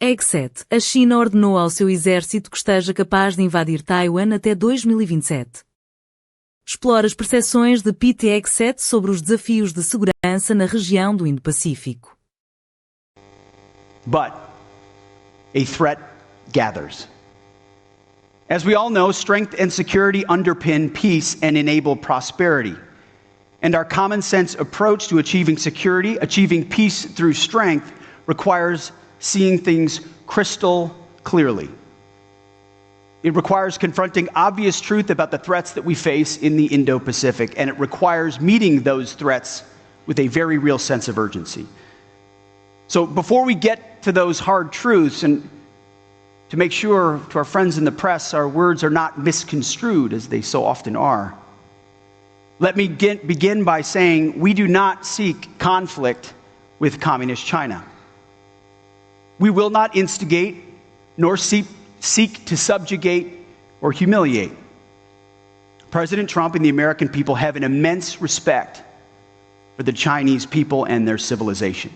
Hegseth, a China ordenou ao seu exército que esteja capaz de invadir Taiwan até 2027. Explora as percepções de Pete Hegseth sobre os desafios de segurança na região do Indo-Pacífico. But a threat gathers. As we all know, strength and security underpin peace and enable prosperity. And our common sense approach to achieving security, achieving peace through strength, requires seeing things crystal clearly. It requires confronting obvious truth about the threats that we face in the Indo-Pacific, and it requires meeting those threats with a very real sense of urgency. So before we get to those hard truths, and to make sure to our friends in the press our words are not misconstrued as they so often are, let me begin by saying we do not seek conflict with Communist China. We will not instigate nor seek to subjugate or humiliate. President Trump and the American people have an immense respect for the Chinese people and their civilization.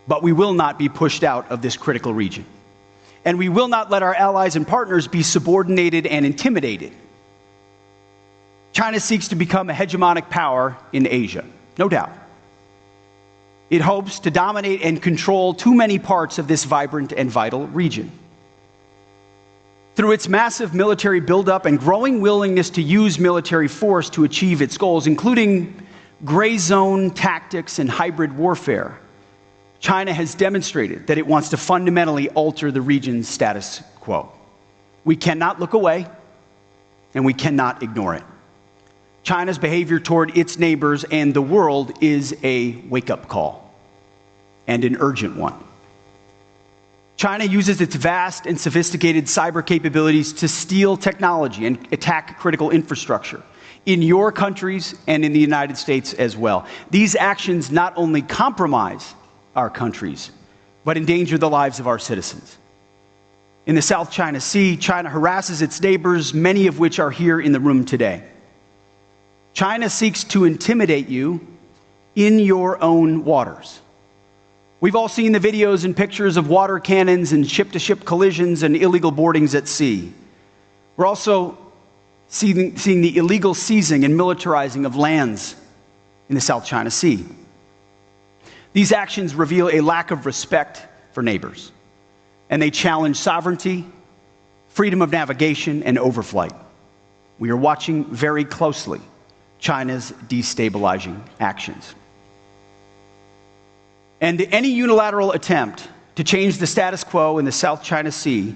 But we will not be pushed out of this critical region. And we will not let our allies and partners be subordinated and intimidated. China seeks to become a hegemonic power in Asia, no doubt. It hopes to dominate and control too many parts of this vibrant and vital region. Through its massive military buildup and growing willingness to use military force to achieve its goals, including gray zone tactics and hybrid warfare, China has demonstrated that it wants to fundamentally alter the region's status quo. We cannot look away, and we cannot ignore it. China's behavior toward its neighbors and the world is a wake-up call, and an urgent one. China uses its vast and sophisticated cyber capabilities to steal technology and attack critical infrastructure in your countries and in the United States as well. These actions not only compromise our countries, but endanger the lives of our citizens. In the South China Sea, China harasses its neighbors, many of which are here in the room today. China seeks to intimidate you in your own waters. We've all seen the videos and pictures of water cannons and ship-to-ship collisions and illegal boardings at sea. We're also seeing the illegal seizing and militarizing of lands in the South China Sea. These actions reveal a lack of respect for neighbors, and they challenge sovereignty, freedom of navigation, and overflight. We are watching very closely China's destabilizing actions. And any unilateral attempt to change the status quo in the South China Sea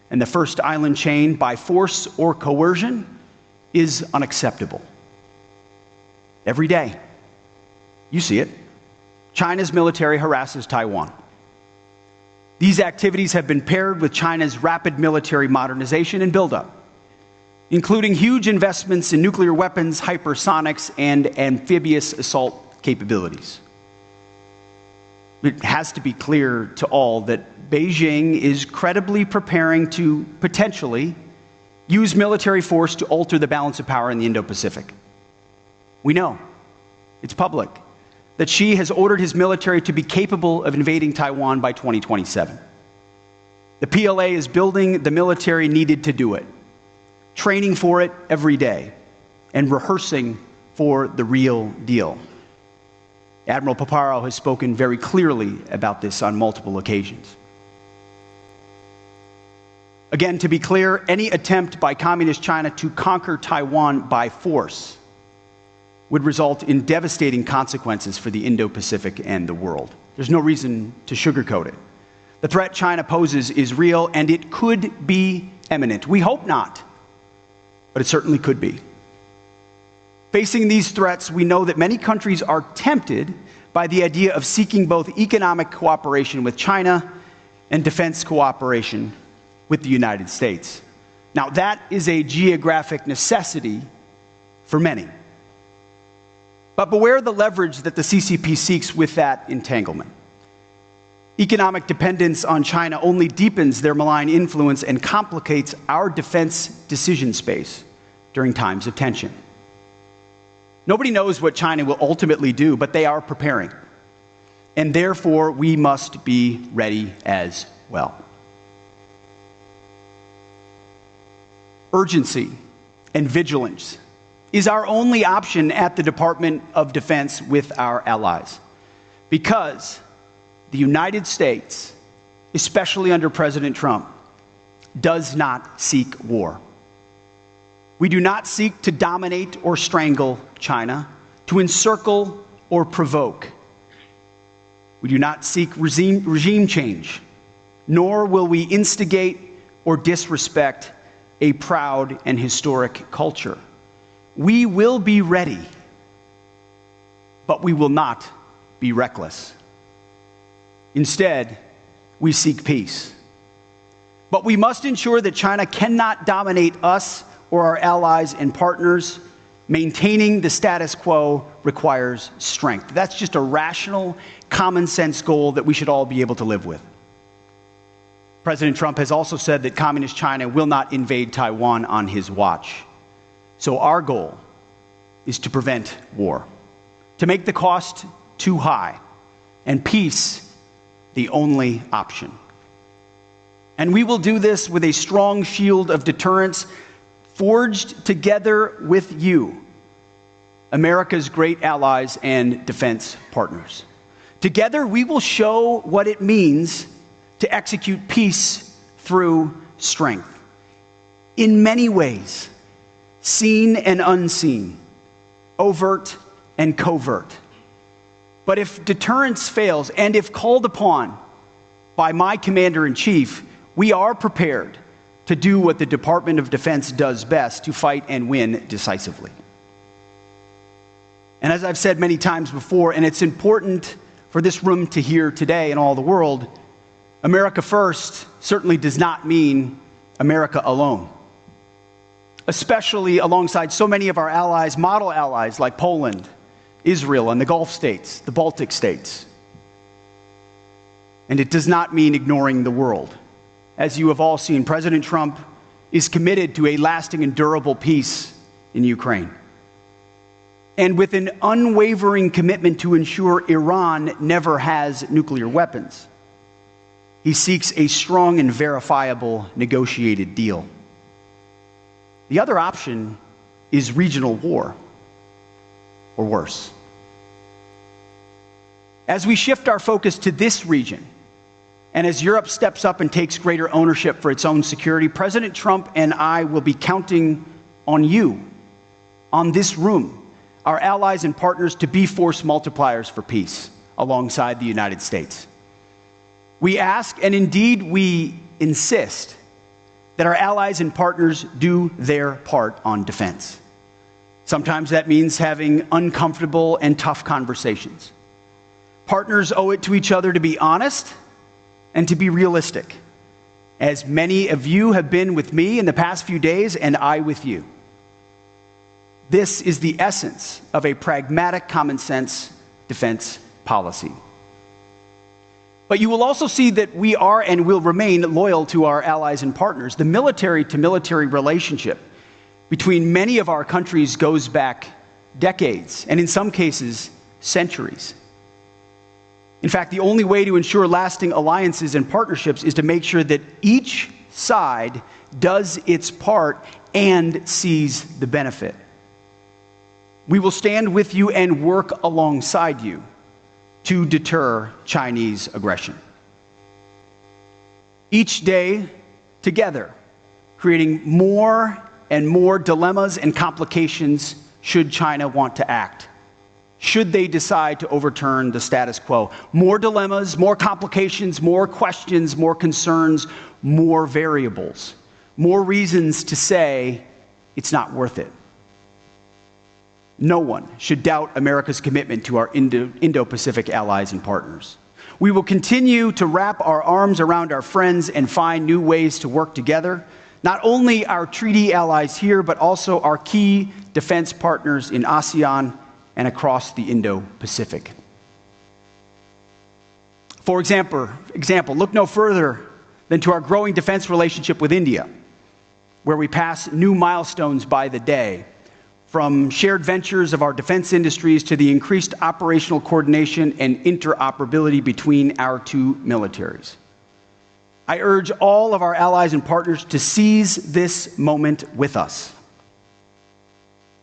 and the first island chain by force or coercion is unacceptable. Every day, you see it, China's military harasses Taiwan. These activities have been paired with China's rapid military modernization and buildup, including huge investments in nuclear weapons, hypersonics, and amphibious assault capabilities. It has to be clear to all that Beijing is credibly preparing to potentially use military force to alter the balance of power in the Indo-Pacific. We know, it's public, that Xi has ordered his military to be capable of invading Taiwan by 2027. The PLA is building the military needed to do it, training for it every day, and rehearsing for the real deal. Admiral Paparo has spoken very clearly about this on multiple occasions. Again, to be clear, any attempt by Communist China to conquer Taiwan by force would result in devastating consequences for the Indo-Pacific and the world. There's no reason to sugarcoat it. The threat China poses is real, and it could be imminent. We hope not, but it certainly could be. Facing these threats, we know that many countries are tempted by the idea of seeking both economic cooperation with China and defense cooperation with the United States. Now, that is a geographic necessity for many. But beware the leverage that the CCP seeks with that entanglement. Economic dependence on China only deepens their malign influence and complicates our defense decision space during times of tension. Nobody knows what China will ultimately do, but they are preparing. and therefore we must be ready as well. Urgency and vigilance is our only option at the Department of Defense with our allies, because the United States, especially under President Trump, does not seek war. We do not seek to dominate or strangle China, to encircle or provoke. We do not seek regime change, nor will we instigate or disrespect a proud and historic culture. We will be ready, but we will not be reckless. Instead, we seek peace. But we must ensure that China cannot dominate us or our allies and partners. Maintaining the status quo requires strength. That's just a rational, common sense goal that we should all be able to live with. President Trump has also said that Communist China will not invade Taiwan on his watch. So our goal is to prevent war, to make the cost too high, and peace the only option. And we will do this with a strong shield of deterrence forged together with you, America's great allies and defense partners. Together, we will show what it means to execute peace through strength. In many ways, seen and unseen, overt and covert. But if deterrence fails, and if called upon by my commander-in-chief, we are prepared to do what the Department of Defense does best, to fight and win decisively. And as I've said many times before, and it's important for this room to hear today and all the world, America first certainly does not mean America alone. Especially alongside so many of our allies, model allies like Poland, Israel, and the Gulf states, the Baltic states. And it does not mean ignoring the world. As you have all seen, President Trump is committed to a lasting and durable peace in Ukraine. And with an unwavering commitment to ensure Iran never has nuclear weapons, he seeks a strong and verifiable negotiated deal. The other option is regional war, or worse. As we shift our focus to this region, and as Europe steps up and takes greater ownership for its own security, President Trump and I will be counting on you, on this room, our allies and partners, to be force multipliers for peace alongside the United States. We ask, and indeed we insist, that our allies and partners do their part on defense. Sometimes that means having uncomfortable and tough conversations. Partners owe it to each other to be honest and to be realistic, as many of you have been with me in the past few days, and I with you. This is the essence of a pragmatic, common sense defense policy. But you will also see that we are and will remain loyal to our allies and partners. The military-to-military relationship between many of our countries goes back decades, and in some cases, centuries. In fact, the only way to ensure lasting alliances and partnerships is to make sure that each side does its part and sees the benefit. We will stand with you and work alongside you to deter Chinese aggression. Each day, together, creating more and more dilemmas and complications should China want to act, should they decide to overturn the status quo. More dilemmas, more complications, more questions, more concerns, more variables, more reasons to say it's not worth it. No one should doubt America's commitment to our Indo-Pacific allies and partners. We will continue to wrap our arms around our friends and find new ways to work together, not only our treaty allies here, but also our key defense partners in ASEAN and across the Indo-Pacific. For example, look no further than to our growing defense relationship with India, where we pass new milestones by the day. from shared ventures of our defense industries to the increased operational coordination and interoperability between our two militaries. I urge all of our allies and partners to seize this moment with us.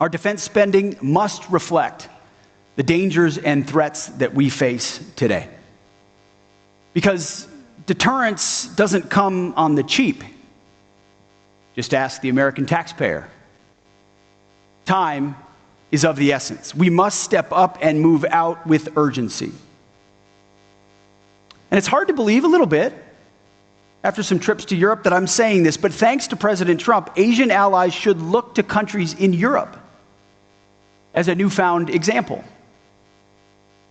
Our defense spending must reflect the dangers and threats that we face today. Because deterrence doesn't come on the cheap. Just ask the American taxpayer. Time is of the essence. We must step up and move out with urgency. And it's hard to believe a little bit, after some trips to Europe, that I'm saying this, but thanks to President Trump, Asian allies should look to countries in Europe as a newfound example.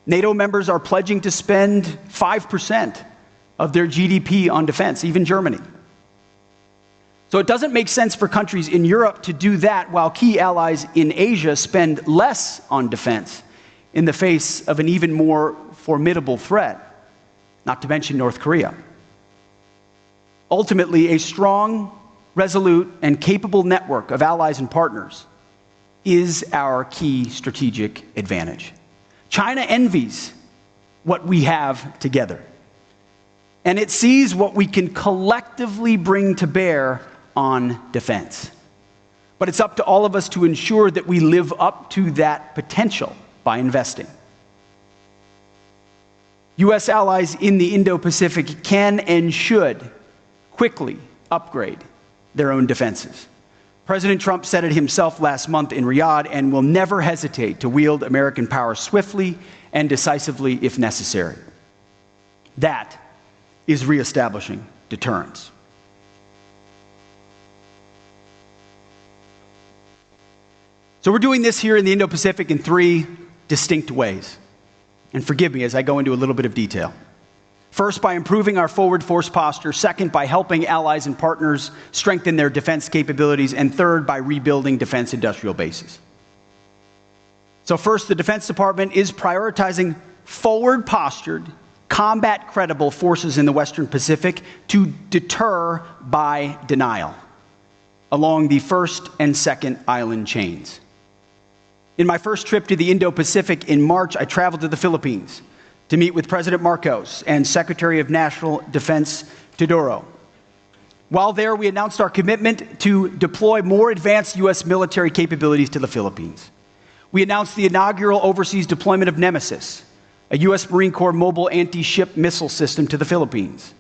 NATO members are pledging to spend 5% of their GDP on defense, even Germany. So it doesn't make sense for countries in Europe to do that while key allies in Asia spend less on defense in the face of an even more formidable threat, not to mention North Korea. Ultimately, a strong, resolute, and capable network of allies and partners is our key strategic advantage. China envies what we have together, and it sees what we can collectively bring to bear on defense. But it's up to all of us to ensure that we live up to that potential by investing. U.S. allies in the Indo-Pacific can and should quickly upgrade their own defenses. President Trump said it himself last month in Riyadh and will never hesitate to wield American power swiftly and decisively if necessary. That is reestablishing deterrence. So we're doing this here in the Indo-Pacific in three distinct ways. And forgive me as I go into a little bit of detail. First, by improving our forward force posture. Second, by helping allies and partners strengthen their defense capabilities. And third, by rebuilding defense industrial bases. So first, the Defense Department is prioritizing forward-postured, combat-credible forces in the Western Pacific to deter by denial along the first and second island chains. In my first trip to the Indo-Pacific in March, I traveled to the Philippines to meet with President Marcos and Secretary of National Defense Teodoro. While there, we announced our commitment to deploy more advanced U.S. military capabilities to the Philippines. We announced the inaugural overseas deployment of Nemesis, a U.S. Marine Corps mobile anti-ship missile system to the Philippines.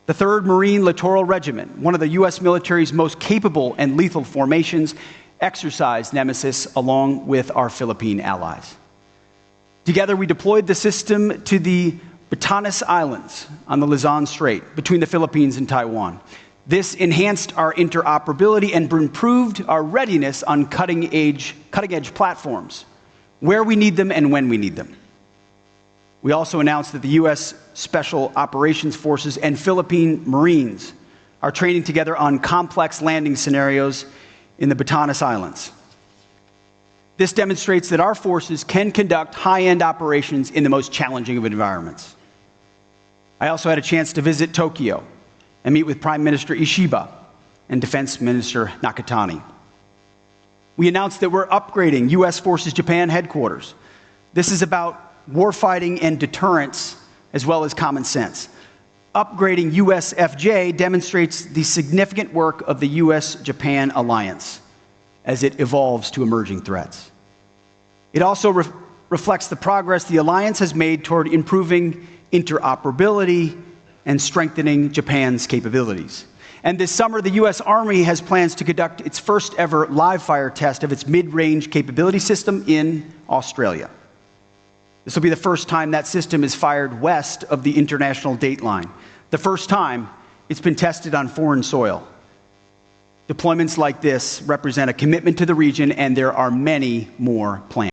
The 3rd Marine Littoral Regiment, one of the U.S. military's most capable and lethal formations, exercised Nemesis along with our Philippine allies. Together, we deployed the system to the Batanes Islands on the Luzon Strait between the Philippines and Taiwan. This enhanced our interoperability and improved our readiness on cutting-edge platforms, where we need them and when we need them. We also announced that the U.S. Special Operations Forces and Philippine Marines are training together on complex landing scenarios in the Batanes Islands. This demonstrates that our forces can conduct high-end operations in the most challenging of environments. I also had a chance to visit Tokyo and meet with Prime Minister Ishiba and Defense Minister Nakatani. We announced that we're upgrading U.S. Forces Japan headquarters. This is about warfighting and deterrence, as well as common sense. Upgrading USFJ demonstrates the significant work of the U.S.-Japan alliance as it evolves to emerging threats. It also reflects the progress the alliance has made toward improving interoperability and strengthening Japan's capabilities. And this summer, the U.S. Army has plans to conduct its first ever live-fire test of its mid-range capability system in Australia. This will be the first time that system is fired west of the international date line. The first time it's been tested on foreign soil. Deployments like this represent a commitment to the region, and there are many more planned.